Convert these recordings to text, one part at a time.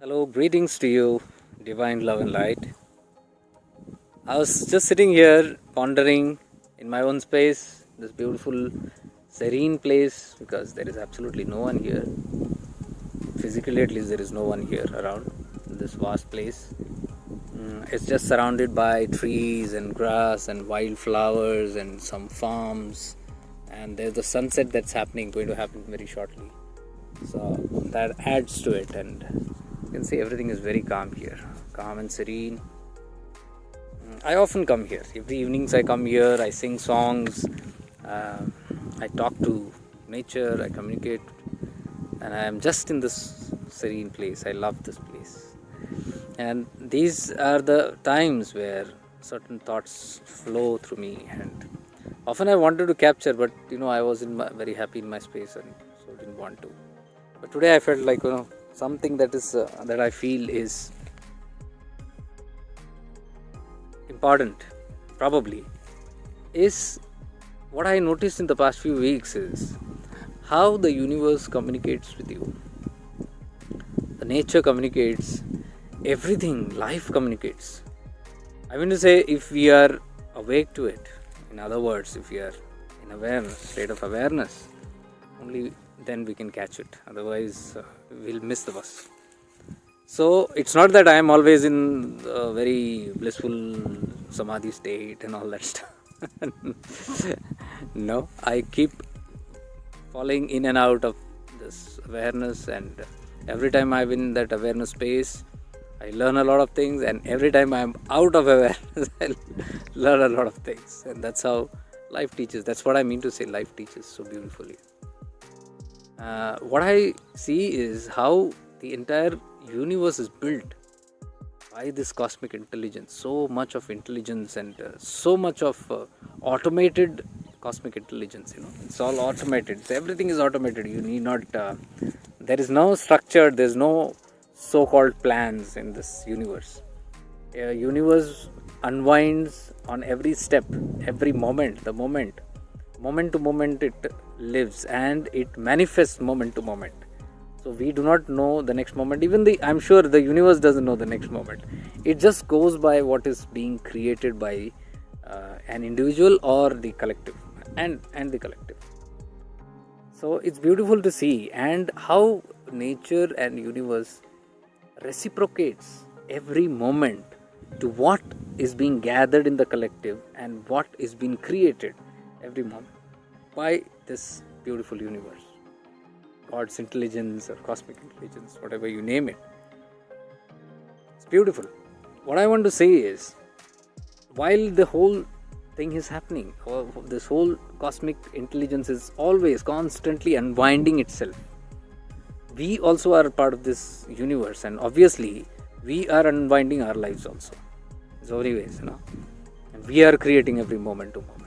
Hello, greetings to you, divine love and light. I was just sitting here pondering in my own space, this beautiful, serene place, because there is absolutely no one here. Physically, at least, there is no one here around this vast place. It's just surrounded by trees and grass and wildflowers and some farms. And there's the sunset that's going to happen very shortly. So that adds to it, and you can see everything is very calm here, calm and serene. I often come here. Every evenings I come here, I sing songs, I talk to nature, I communicate, and I am just in this serene place. I love this place. And these are the times where certain thoughts flow through me, and often I wanted to capture, but I was very happy in my space and so didn't want to. But today I felt like something that I feel is important, probably, is what I noticed in the past few weeks is how the universe communicates with you. The nature communicates, everything, life communicates. I mean to say, if we are awake to it, in other words, if we are in awareness, state of awareness, only then we can catch it. Otherwise, we'll miss the bus. So it's not that I am always in a very blissful samadhi state and all that stuff. No, I keep falling in and out of this awareness, and every time I'm in that awareness space, I learn a lot of things, and every time I'm out of awareness, I learn a lot of things. And that's how life teaches. That's what I mean to say, life teaches so beautifully. What I see is how the entire universe is built by this cosmic intelligence. So much of intelligence and so much of automated cosmic intelligence. It's all automated. So everything is automated. You need not. There is no structure. There's no so-called plans in this universe. Universe unwinds on every step, every moment. The moment to moment, it lives and it manifests moment to moment. So we do not know the next moment. I'm sure the universe doesn't know the next moment. It just goes by what is being created by an individual or the collective, and the collective. So it's beautiful to see, and how nature and universe reciprocates every moment to what is being gathered in the collective and what is being created every moment by this beautiful universe. God's intelligence or cosmic intelligence, whatever you name it. It's beautiful. What I want to say is, while the whole thing is happening, or this whole cosmic intelligence is always constantly unwinding itself, we also are part of this universe, and obviously we are unwinding our lives also. So anyways, and we are creating every moment to moment.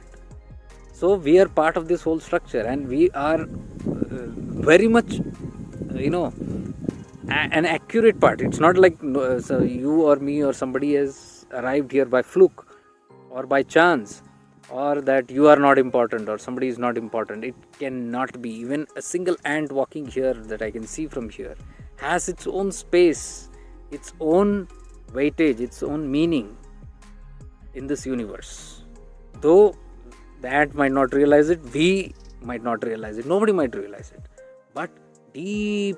So we are part of this whole structure, and we are very much, an accurate part. It's not like so you or me or somebody has arrived here by fluke or by chance, or that you are not important or somebody is not important. It cannot be. Even a single ant walking here that I can see from here has its own space, its own weightage, its own meaning in this universe. Though the ant might not realize it, we might not realize it, nobody might realize it. But deep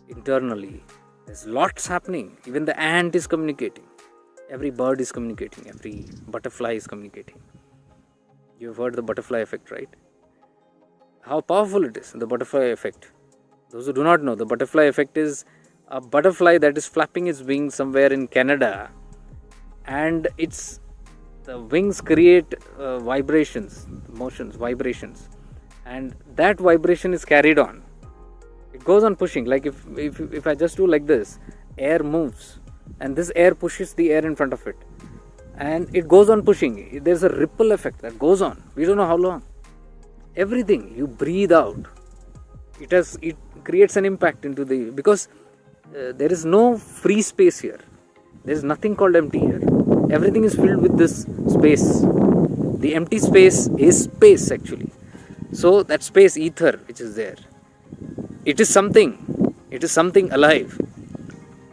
internally, there's lots happening. Even the ant is communicating. Every bird is communicating. Every butterfly is communicating. You've heard the butterfly effect, right? How powerful it is, the butterfly effect. Those who do not know, the butterfly effect is a butterfly that is flapping its wings somewhere in Canada, and the wings create vibrations, and that vibration is carried on. It goes on pushing. Like if I just do like this, air moves, and this air pushes the air in front of it, and it goes on pushing. There's a ripple effect that goes on. We don't know how long. Everything you breathe out, it creates an impact into because there is no free space here. There is nothing called empty here. Everything is filled with this space. The empty space is actually. So that space, ether, which is there, it is something. It is something alive.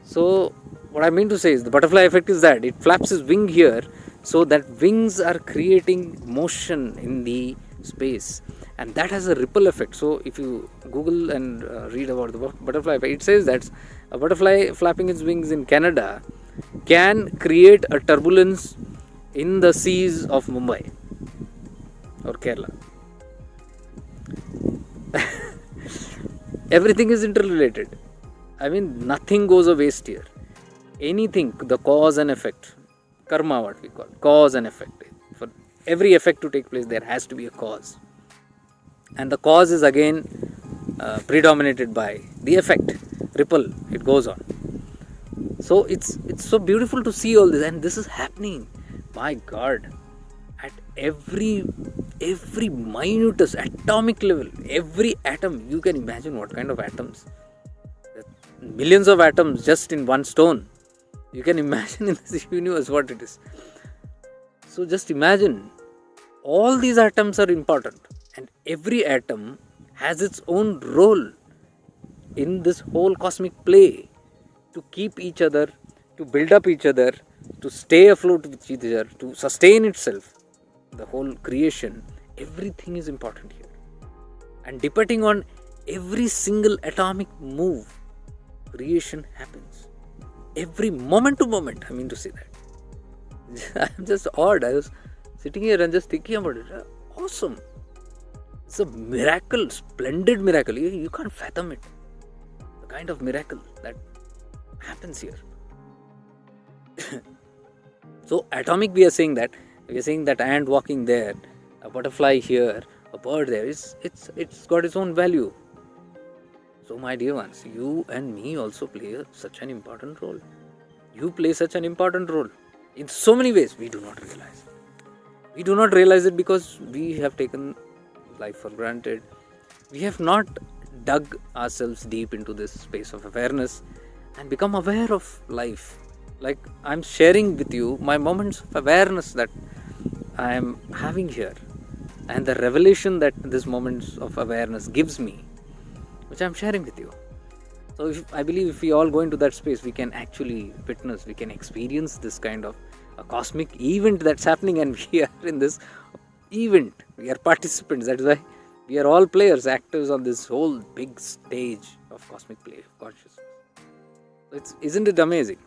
So what I mean to say is the butterfly effect is that it flaps its wing here, so that wings are creating motion in the space, and that has a ripple effect. So if you Google and read about the butterfly effect, it says that a butterfly flapping its wings in Canada can create a turbulence in the seas of Mumbai or Kerala. Everything is interrelated. I mean, nothing goes a waste here. Anything, the cause and effect, karma, what we call cause and effect. For every effect to take place, there has to be a cause, and the cause is again predominated by the effect, ripple. It goes on. So it's so beautiful to see all this, and this is happening. My God, at every minutest atomic level, every atom. You can imagine what kind of atoms. Millions of atoms just in one stone. You can imagine in this universe what it is. So just imagine, all these atoms are important, and every atom has its own role in this whole cosmic play, to keep each other, to build up each other, to stay afloat with each other, to sustain itself. The whole creation, everything is important here. And depending on every single atomic move, creation happens. Every moment to moment, I mean to say that. I'm just awed. I was sitting here and just thinking about it. Awesome. It's a miracle, splendid miracle. You can't fathom it. The kind of miracle that happens here. So atomic, we are saying that ant walking there, a butterfly here, a bird there, it's got its own value. So my dear ones, you and me also play such an important role. You play such an important role in so many ways. We do not realize. We do not realize it because we have taken life for granted. We have not dug ourselves deep into this space of awareness and become aware of life. Like I'm sharing with you my moments of awareness that I am having here, and the revelation that this moments of awareness gives me, which I'm sharing with you. So I believe if we all go into that space, we can actually witness, we can experience this kind of a cosmic event that's happening, and we are in this event. We are participants. That's why we are all players, actors on this whole big stage of cosmic play of consciousness. Isn't it amazing?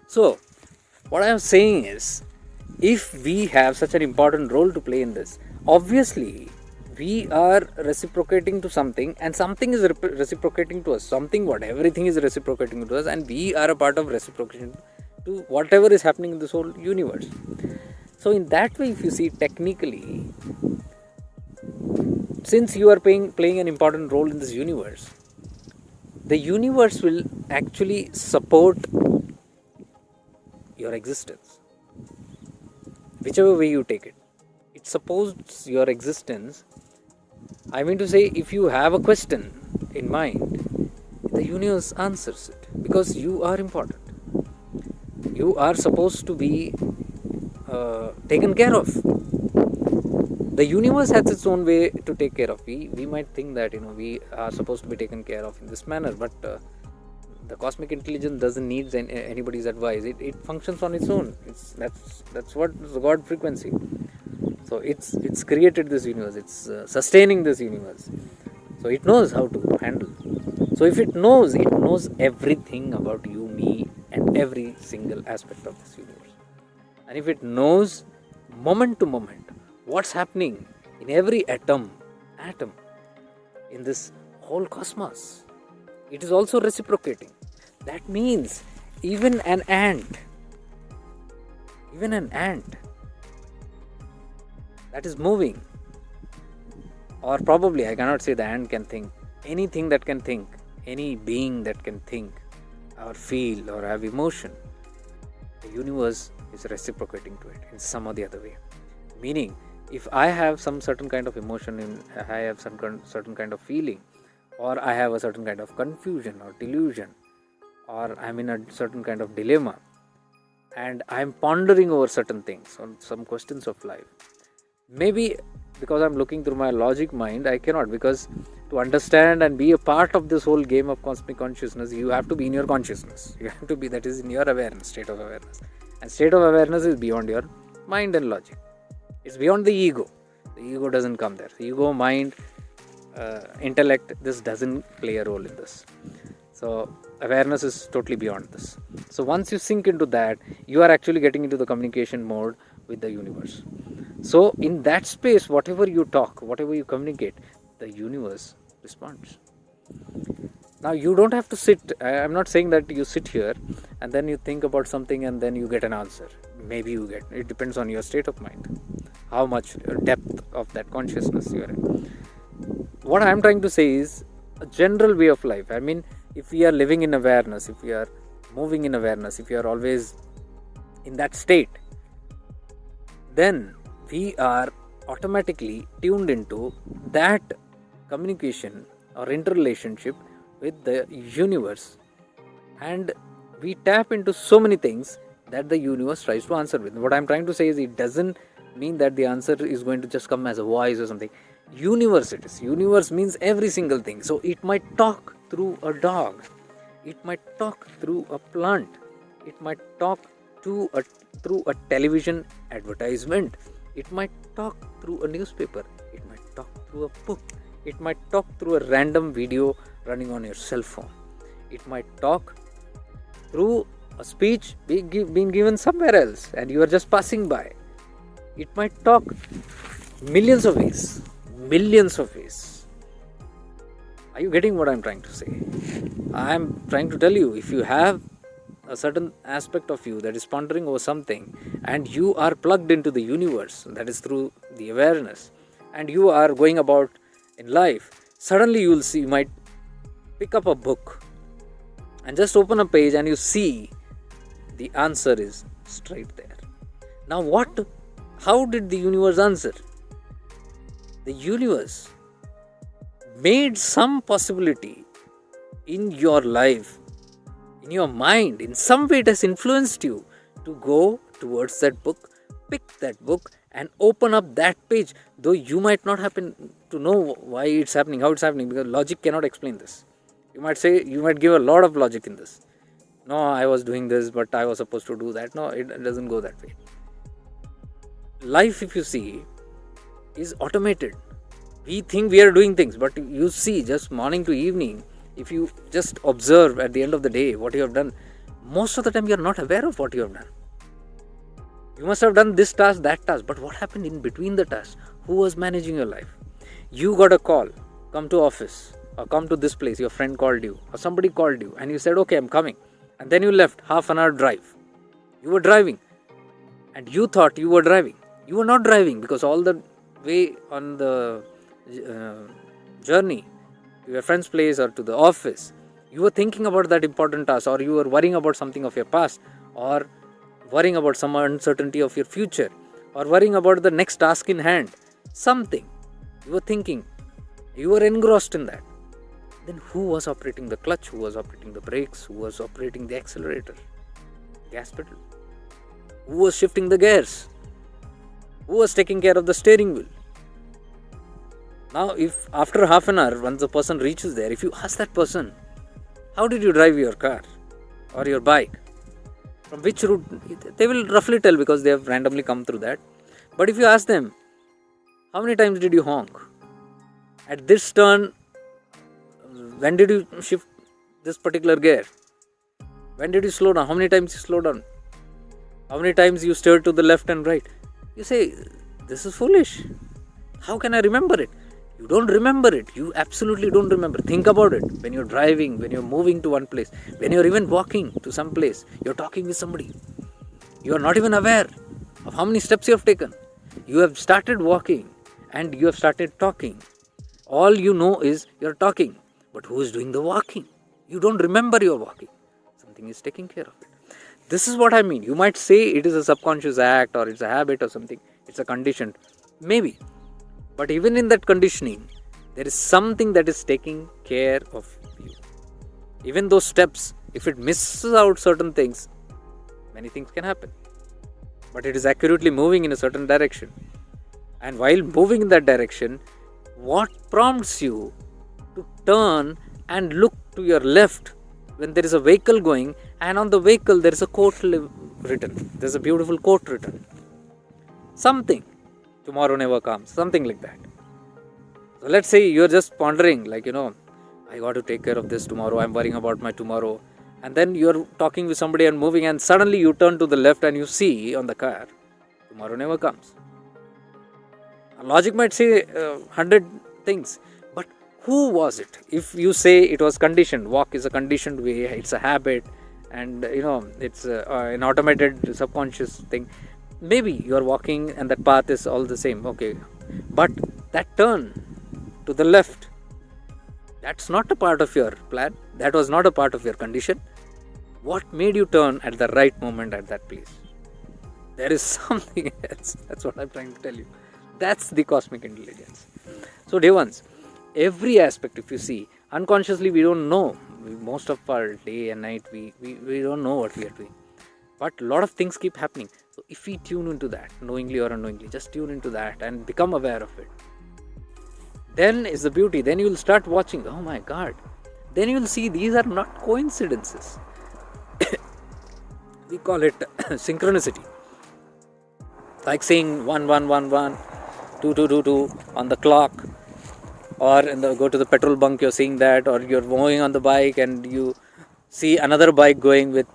So what I am saying is, if we have such an important role to play in this, obviously we are reciprocating to something, and something is reciprocating to us. Everything is reciprocating to us, and we are a part of reciprocation to whatever is happening in this whole universe. So in that way, if you see technically, since you are playing an important role in this universe, the universe will actually support your existence, whichever way you take it. It supports your existence. I mean to say, if you have a question in mind, the universe answers it, because you are important. You are supposed to be taken care of. The universe has its own way to take care of. We might think that we are supposed to be taken care of in this manner, but the cosmic intelligence doesn't need anybody's advice. It functions on its own. That's what the God frequency. So it's created this universe. It's sustaining this universe. So it knows how to handle. So if it knows everything about you, me, and every single aspect of this universe. And if it knows moment to moment what's happening in every atom in this whole cosmos, it is also reciprocating. That means even an ant that is moving, or probably I cannot say the ant can think, anything that can think, any being that can think or feel or have emotion, the universe is reciprocating to it in some or the other way. Meaning, if I have some certain kind of emotion, I have some certain kind of feeling, or I have a certain kind of confusion or delusion, or I'm in a certain kind of dilemma, and I'm pondering over certain things, on some questions of life, maybe because I'm looking through my logic mind, I cannot, because to understand and be a part of this whole game of cosmic consciousness, you have to be in your consciousness. You have to be, that is in your awareness, state of awareness. And state of awareness is beyond your mind and logic. It's beyond the ego. The ego doesn't come there. The ego, mind, intellect, this doesn't play a role in this. So awareness is totally beyond this. So once you sink into that, you are actually getting into the communication mode with the universe. So in that space, whatever you talk, whatever you communicate, the universe responds. Now you don't have to sit, I'm not saying that you sit here and then you think about something and then you get an answer. Maybe you get, it depends on your state of mind, how much depth of that consciousness you are in. What I'm trying to say is a general way of life. I mean, if we are living in awareness, if we are moving in awareness, if we are always in that state, then we are automatically tuned into that communication or interrelationship with the universe, and we tap into so many things that the universe tries to answer with. What I'm trying to say is, it doesn't mean that the answer is going to just come as a voice or something. Universe it is. Universe means every single thing. So it might talk through a dog, it might talk through a plant, it might talk through a television advertisement, it might talk through a newspaper, it might talk through a book, it might talk through a random video running on your cell phone, it might talk through a speech being given somewhere else and you are just passing by. It might talk millions of ways. Are you getting what I'm trying to say? I'm trying to tell you, if you have a certain aspect of you that is pondering over something and you are plugged into the universe, that is through the awareness, and you are going about in life, suddenly you will see, you might pick up a book and just open a page and you see the answer is straight there. Now how did the universe answer? The universe made some possibility in your life, in your mind, in some way it has influenced you to go towards that book, pick that book and open up that page, though you might not happen to know why it's happening, how it's happening, because logic cannot explain this. You might give a lot of logic in this. No, I was doing this, but I was supposed to do that. No, it doesn't go that way. Life, if you see, is automated. We think we are doing things, but you see, just morning to evening, if you just observe at the end of the day what you have done, most of the time you are not aware of what you have done. You must have done this task, that task, but what happened in between the tasks? Who was managing your life? You got a call, come to office or come to this place, your friend called you or somebody called you and you said, okay, I'm coming. And then you left, half an hour drive. You were driving and you thought you were driving. You were not driving, because all the way on the journey to your friend's place or to the office, you were thinking about that important task, or you were worrying about something of your past, or worrying about some uncertainty of your future, or worrying about the next task in hand. Something you were thinking, you were engrossed in that. Then who was operating the clutch? Who was operating the brakes? Who was operating the accelerator, gas pedal? Who was shifting the gears? Who was taking care of the steering wheel? Now, if after half an hour, once the person reaches there, if you ask that person, how did you drive your car or your bike? From which route? They will roughly tell, because they have randomly come through that. But if you ask them, how many times did you honk? At this turn, when did you shift this particular gear? When did you slow down? How many times you slow down? How many times you steer to the left and right? You say, this is foolish. How can I remember it? You don't remember it. You absolutely don't remember. Think about it. When you're driving, when you're moving to one place, when you're even walking to some place, you're talking with somebody. You are not even aware of how many steps you have taken. You have started walking and you have started talking. All you know is you're talking. But who is doing the walking? You don't remember you're walking. Something is taking care of it. This is what I mean. You might say it is a subconscious act, or it's a habit or something. It's a condition. Maybe. But even in that conditioning, there is something that is taking care of you. Even those steps, if it misses out certain things, many things can happen. But it is accurately moving in a certain direction. And while moving in that direction, what prompts you to turn and look to your left when there is a vehicle going, and on the vehicle there is a quote written. There's a beautiful quote written. Something, tomorrow never comes, something like that. So let's say you're just pondering, like, I got to take care of this tomorrow, I'm worrying about my tomorrow. And then you're talking with somebody and moving, and suddenly you turn to the left and you see on the car, tomorrow never comes. Logic might say 100 things, but who was it? If you say it was conditioned, walk is a conditioned way, it's a habit, and it's an automated subconscious thing. Maybe you are walking and that path is all the same, okay. But that turn to the left, that's not a part of your plan. That was not a part of your condition. What made you turn at the right moment at that place? There is something else. That's what I'm trying to tell you. That's the cosmic intelligence. So dear ones, every aspect, if you see, unconsciously we don't know. Most of our day and night, we don't know what we are doing. But a lot of things keep happening. So if we tune into that, knowingly or unknowingly, just tune into that and become aware of it, then is the beauty. Then you will start watching, oh my God. Then you will see these are not coincidences. We call it synchronicity. Like saying 1, 1, 1, 1, 2, 2, 2, 2 on the clock, or go to the petrol bunk, you're seeing that, or you're moving on the bike and you see another bike going with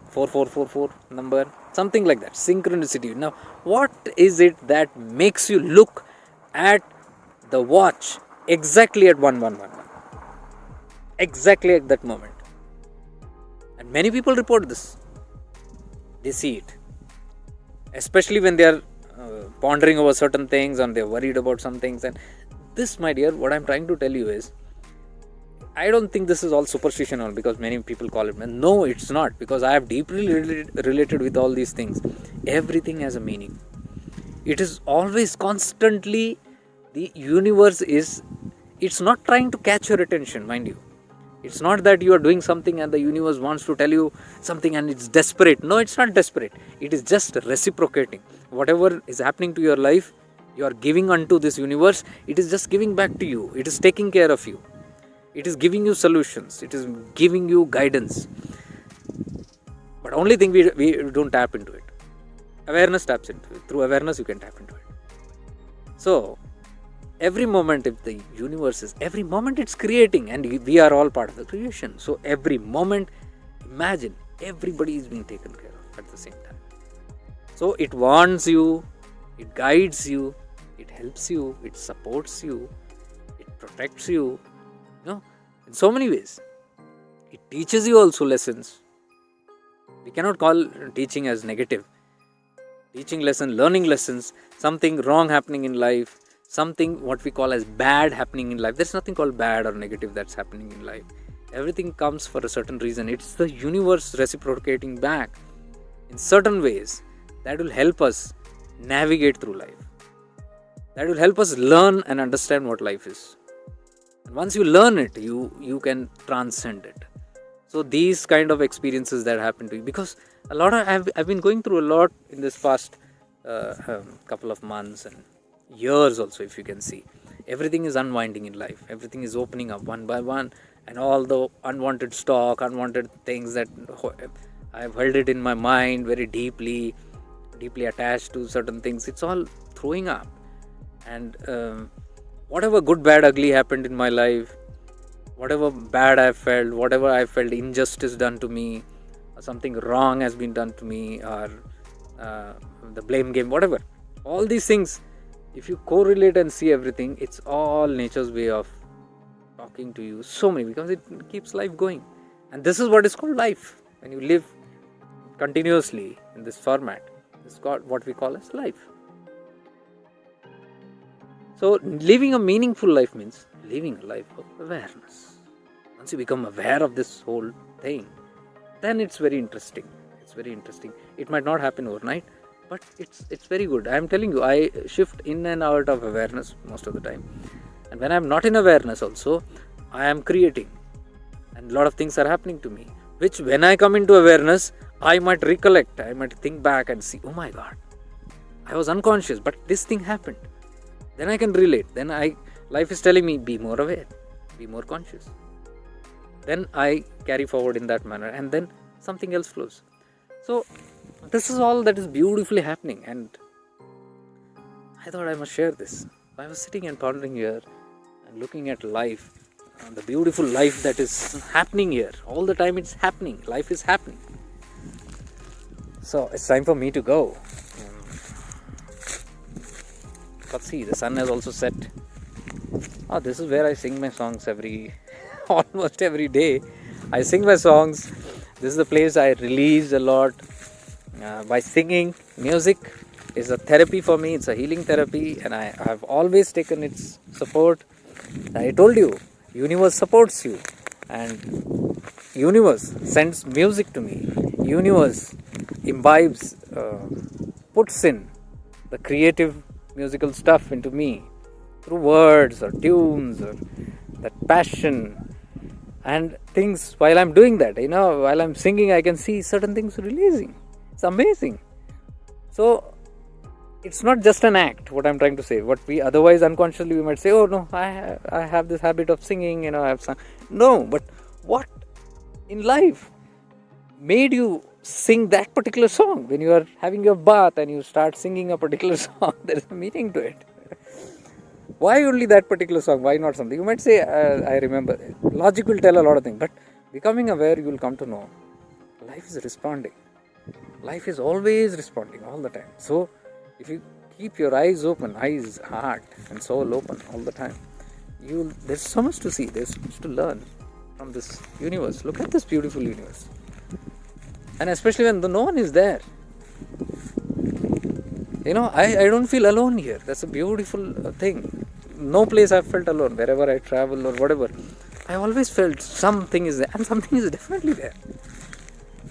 4444 number, something like that. Synchronicity. Now, what is it that makes you look at the watch exactly at 1111? Exactly at that moment. And many people report this. They see it. Especially when they are pondering over certain things and they're worried about some things. And this, my dear, what I'm trying to tell you is, I don't think this is all superstition, or because many people call it. No, it's not, because I have deeply related with all these things. Everything has a meaning. It is always constantly, the universe is, it's not trying to catch your attention, mind you. It's not that you are doing something and the universe wants to tell you something and it's desperate. No, it's not desperate. It is just reciprocating. Whatever is happening to your life, you are giving unto this universe. It is just giving back to you. It is taking care of you. It is giving you solutions. It is giving you guidance. But only thing, we don't tap into it. Awareness taps into it. Through awareness, you can tap into it. So, every moment, if the universe is, every moment it's creating, and we are all part of the creation. So every moment, imagine, everybody is being taken care of at the same time. So it warns you, it guides you, it helps you, it supports you, it protects you, in so many ways. It teaches you also lessons. We cannot call teaching as negative. Teaching lesson, learning lessons, something wrong happening in life, something what we call as bad happening in life. There's nothing called bad or negative that's happening in life. Everything comes for a certain reason. It's the universe reciprocating back in certain ways that will help us navigate through life. That will help us learn and understand what life is. And once you learn it, you can transcend it. So these kind of experiences that happen to you, because I've been going through a lot in this past couple of months and years also, if you can see. Everything is unwinding in life. Everything is opening up one by one, and all the unwanted stock, unwanted things that I've held it in my mind very deeply attached to certain things, it's all throwing up. And whatever good, bad, ugly happened in my life, whatever bad I felt, whatever I felt injustice done to me, or something wrong has been done to me, or the blame game, whatever, all these things, if you correlate and see everything, it's all nature's way of talking to you. So many, because it keeps life going. And this is what is called life. When you live continuously in this format, it's called what we call as life. So living a meaningful life means living a life of awareness. Once you become aware of this whole thing, then it's very interesting. It's very interesting. It might not happen overnight, but it's very good. I am telling you, I shift in and out of awareness most of the time. And when I am not in awareness also, I am creating. And a lot of things are happening to me, which when I come into awareness, I might recollect, I might think back and see, oh my God, I was unconscious, but this thing happened. then I can relate. Then life is telling me, be more aware, be more conscious. Then I carry forward in that manner, and then something else flows. So this is all that is beautifully happening, and I thought I must share this. I was sitting and pondering here and looking at life, the beautiful life that is happening here. All the time it's happening. Life is happening. So it's time for me to go. But see, the sun has also set. Oh, this is where I sing my songs almost every day. I sing my songs. This is the place I release a lot by singing. Music is a therapy for me. It's a healing therapy, and I have always taken its support. I told you, universe supports you, and universe sends music to me. Universe imbibes, puts in the creative musical stuff into me through words or tunes or that passion and things. While I'm doing that, while I'm singing, I can see certain things releasing. It's amazing. So it's not just an act, what I'm trying to say. What we otherwise unconsciously we might say, oh no, I have this habit of singing, I have sung. No, but what in life made you sing that particular song? When you are having your bath and you start singing a particular song, there is a meaning to it. Why only that particular song? Why not something? You might say, I remember. Logic will tell a lot of things, but becoming aware, you will come to know life is responding. Life is always responding all the time. So if you keep your eyes open, eyes, heart and soul open all the time, there's so much to see, there's so much to learn from this universe. Look at this beautiful universe. And especially when no one is there. I don't feel alone here. That's a beautiful thing. No place I've felt alone. Wherever I travel or whatever, I always felt something is there, and something is definitely there.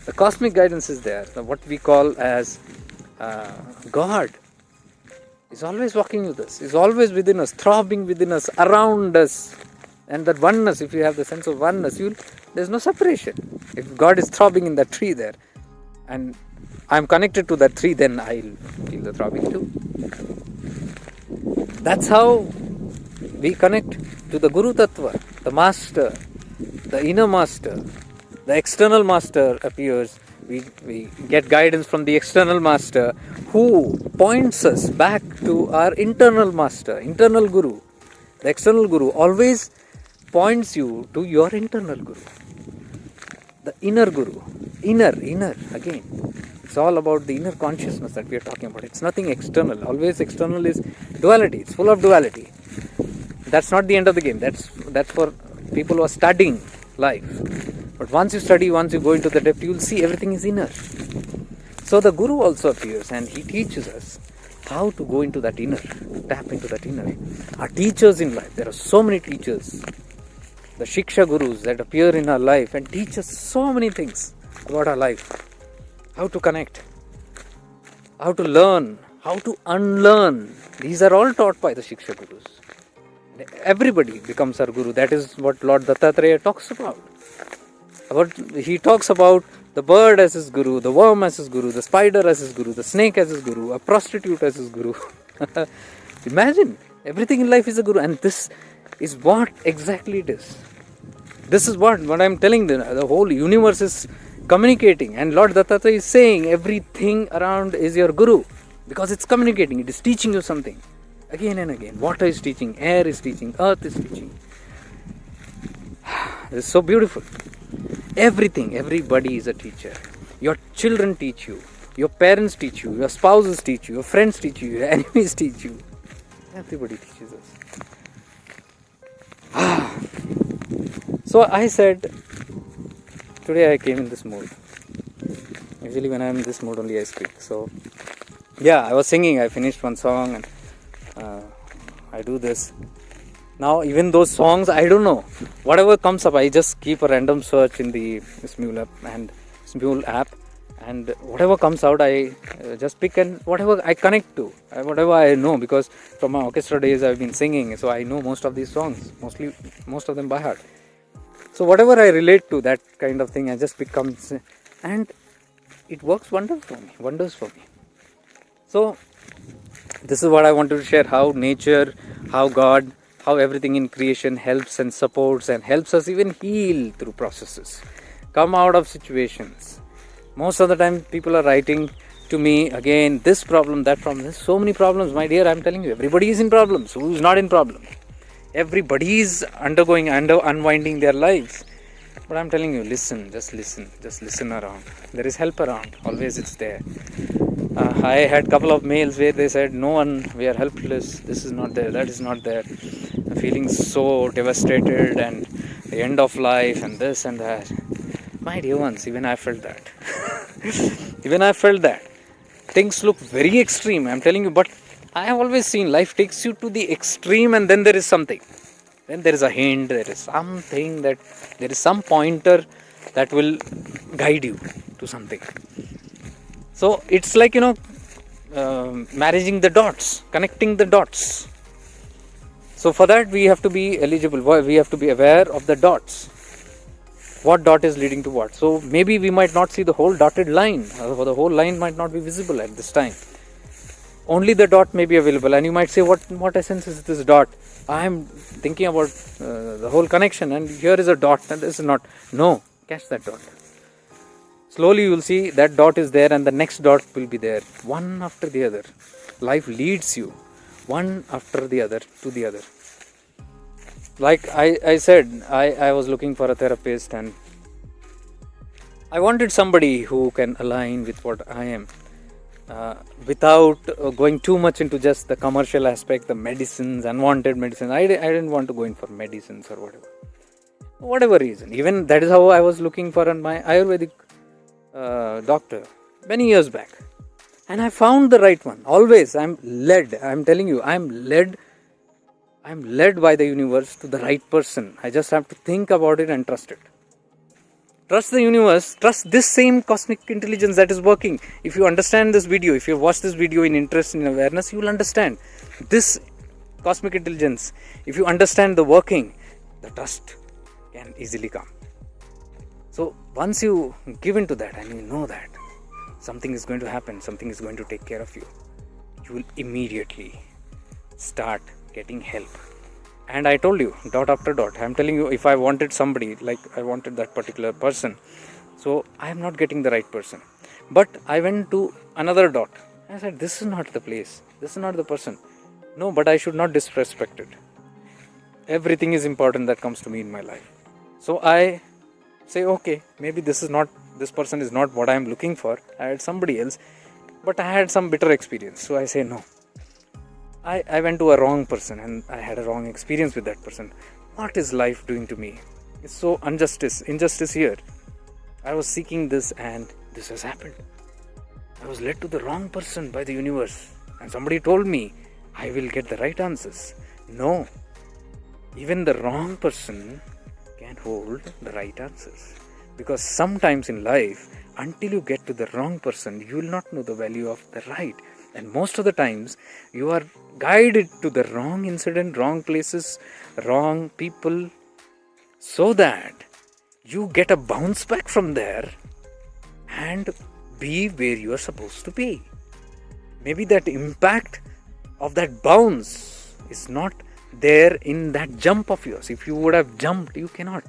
The cosmic guidance is there. What we call as God is always walking with us, is always within us, throbbing within us, around us. And that oneness, if you have the sense of oneness, there's no separation. If God is throbbing in that tree there, and I'm connected to that tree, then I'll feel the throbbing too. That's how we connect to the Guru Tattva, the Master, the inner Master. The external Master appears. We get guidance from the external Master, who points us back to our internal Master, internal Guru. The external Guru always points you to your internal Guru. The inner Guru. Inner again. It's all about the inner consciousness that we are talking about. It's nothing external. Always external is duality. It's full of duality. That's not the end of the game. That's for people who are studying life. But once you study, once you go into the depth, you will see everything is inner. So the Guru also appears and he teaches us how to go into that inner, tap into that inner. Our teachers in life, there are so many teachers, the Shiksha Gurus that appear in our life and teach us so many things about our life. How to connect, how to learn, how to unlearn. These are all taught by the Shiksha Gurus. Everybody becomes our Guru. That is what Lord Datta talks about. He talks about the bird as his Guru, the worm as his Guru, the spider as his Guru, the snake as his Guru, a prostitute as his Guru. Imagine, everything in life is a Guru, and this is what exactly it is. This is what I'm telling them. The whole universe is communicating, and Lord Datta is saying everything around is your Guru, because it's communicating, it is teaching you something again and again. Water is teaching, air is teaching, earth is teaching. This is so beautiful. Everybody is a teacher. Your children teach you, your parents teach you, your spouses teach you, your friends teach you, your enemies teach you. Everybody teaches us. So I said, today I came in this mood. Usually when I am in this mood only I speak. So yeah, I was singing, I finished one song and I do this. Now even those songs, I don't know, whatever comes up, I just keep a random search in the Smule app, and whatever comes out, I just pick, and whatever I connect to, whatever I know, because from my orchestra days I've been singing, so I know most of these songs, most of them by heart. So whatever I relate to, that kind of thing, I just becomes, and it works wonders for me. So This is what I wanted to share, how nature, how God, how everything in creation helps and supports and helps us even heal through processes, come out of situations. Most of the time people are writing to me, again, this problem, that problem. There's so many problems, my dear. I'm telling you, everybody is in problems. Who's not in problem? Everybody is unwinding their lives. But I'm telling you, listen, just listen around. There is help around, always it's there. I had couple of mails where they said, no one, we are helpless, this is not there, that is not there. I'm feeling so devastated and the end of life and this and that. My dear ones, even I felt that. Even I felt that. Things look very extreme, I'm telling you, but I have always seen life takes you to the extreme and then there is something. Then there is a hint, there is something, that there is some pointer that will guide you to something. So it's like, managing the dots, connecting the dots. So for that we have to be eligible, we have to be aware of the dots. What dot is leading to what? So maybe we might not see the whole dotted line, or the whole line might not be visible at this time. Only the dot may be available, and you might say, what essence is this dot? I am thinking about the whole connection, and here is a dot, and this is not. No, catch that dot. Slowly you will see that dot is there, and the next dot will be there, one after the other. Life leads you one after the other to the other. Like I said, I was looking for a therapist, and I wanted somebody who can align with what I am. Without going too much into just the commercial aspect, the medicines, unwanted medicines. I didn't want to go in for medicines or whatever reason. Even that is how I was looking for my Ayurvedic doctor many years back, and I found the right one. Always I'm telling you, I'm led by the universe to the right person. I just have to think about it and trust it. Trust the universe, trust this same cosmic intelligence that is working. If you understand this video, if you watch this video in interest, in awareness, you will understand this cosmic intelligence. If you understand the working, the trust can easily come. So once you give into that and you know that something is going to happen, something is going to take care of you, you will immediately start getting help. And I told you, dot after dot. I'm telling you, if I wanted somebody, like I wanted that particular person, so I am not getting the right person. But I went to another dot. I said, this is not the place. This is not the person. No, but I should not disrespect it. Everything is important that comes to me in my life. So I say, okay, maybe this person is not what I am looking for. I had somebody else, but I had some bitter experience. So I say, no. I went to a wrong person and I had a wrong experience with that person. What is life doing to me? It's so injustice here. I was seeking this and this has happened. I was led to the wrong person by the universe, and somebody told me I will get the right answers. No, even the wrong person can hold the right answers. Because sometimes in life, until you get to the wrong person, you will not know the value of the right. And most of the times, you are guided to the wrong incident, wrong places, wrong people, so that you get a bounce back from there and be where you are supposed to be. Maybe that impact of that bounce is not there in that jump of yours. If you would have jumped, you cannot.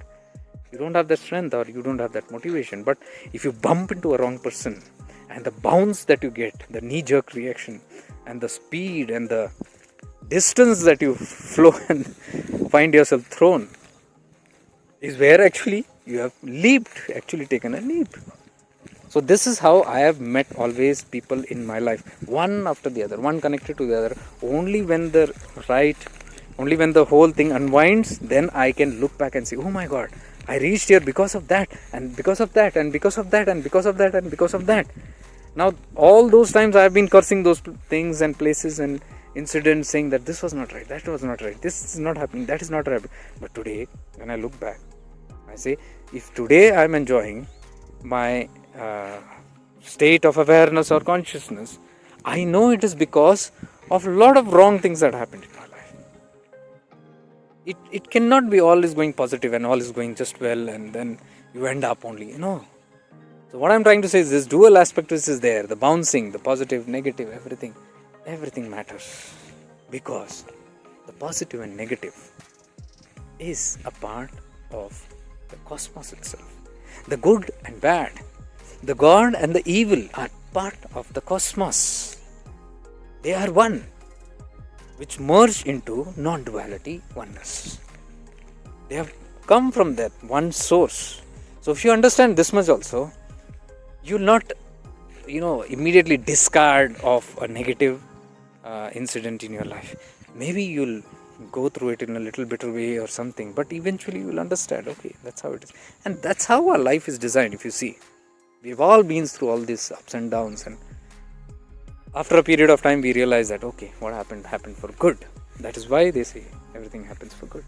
You don't have that strength or you don't have that motivation. But if you bump into a wrong person, and the bounce that you get, the knee-jerk reaction, and the speed and the distance that you flow and find yourself thrown, is where actually you have taken a leap. So this is how I have met always people in my life, one after the other, one connected to the other. Only when the whole thing unwinds, then I can look back and say, oh my God, I reached here because of that, and because of that, and because of that, and because of that, and because of that. Now, all those times I have been cursing those things and places and incidents, saying that this was not right, that was not right, this is not happening, that is not right. But today, when I look back, I say, if today I am enjoying my state of awareness or consciousness, I know it is because of a lot of wrong things that happened in my life. It cannot be all is going positive and all is going just well and then you end up only, So what I'm trying to say is this dual aspect is there, the bouncing, the positive, negative, everything everything matters, because the positive and negative is a part of the cosmos itself. The good and bad, the God and the evil are part of the cosmos. They are one, which merge into non-duality, oneness. They have come from that one source. So if you understand this much also, you'll not immediately discard of a negative incident in your life. Maybe you'll go through it in a little bitter way or something, but eventually you'll understand, okay, that's how it is. And that's how our life is designed. If you see, we've all been through all these ups and downs, and after a period of time we realize that, okay, what happened for good. That is why they say everything happens for good.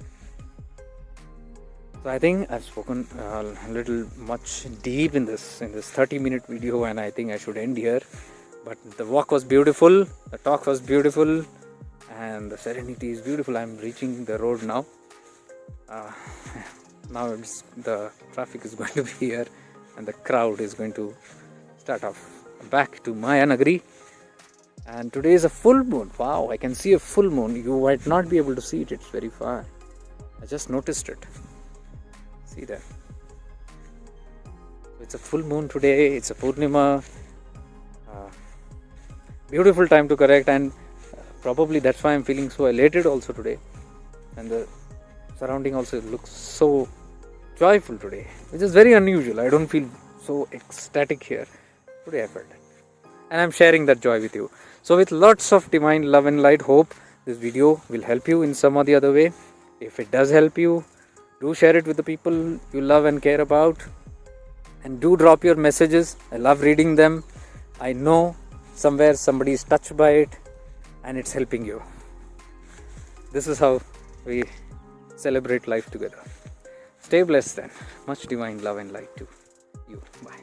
So I think I've spoken a little much deep in this 30-minute video, and I think I should end here. But the walk was beautiful, the talk was beautiful, and the serenity is beautiful. I'm reaching the road now. Now the traffic is going to be here, and the crowd is going to start off back to Maya Nagari. And today is a full moon. Wow, I can see a full moon. You might not be able to see it, it's very far. I just noticed it. See that? It's a full moon today, it's a Purnima. Beautiful time to correct, and probably that's why I'm feeling so elated also today. And the surrounding also looks so joyful today, which is very unusual. I don't feel so ecstatic here. Today I felt it. And I'm sharing that joy with you. So with lots of divine love and light, hope this video will help you in some or the other way. If it does help you, do share it with the people you love and care about. And do drop your messages. I love reading them. I know somewhere somebody is touched by it and it's helping you. This is how we celebrate life together. Stay blessed then. Much divine love and light to you. Bye.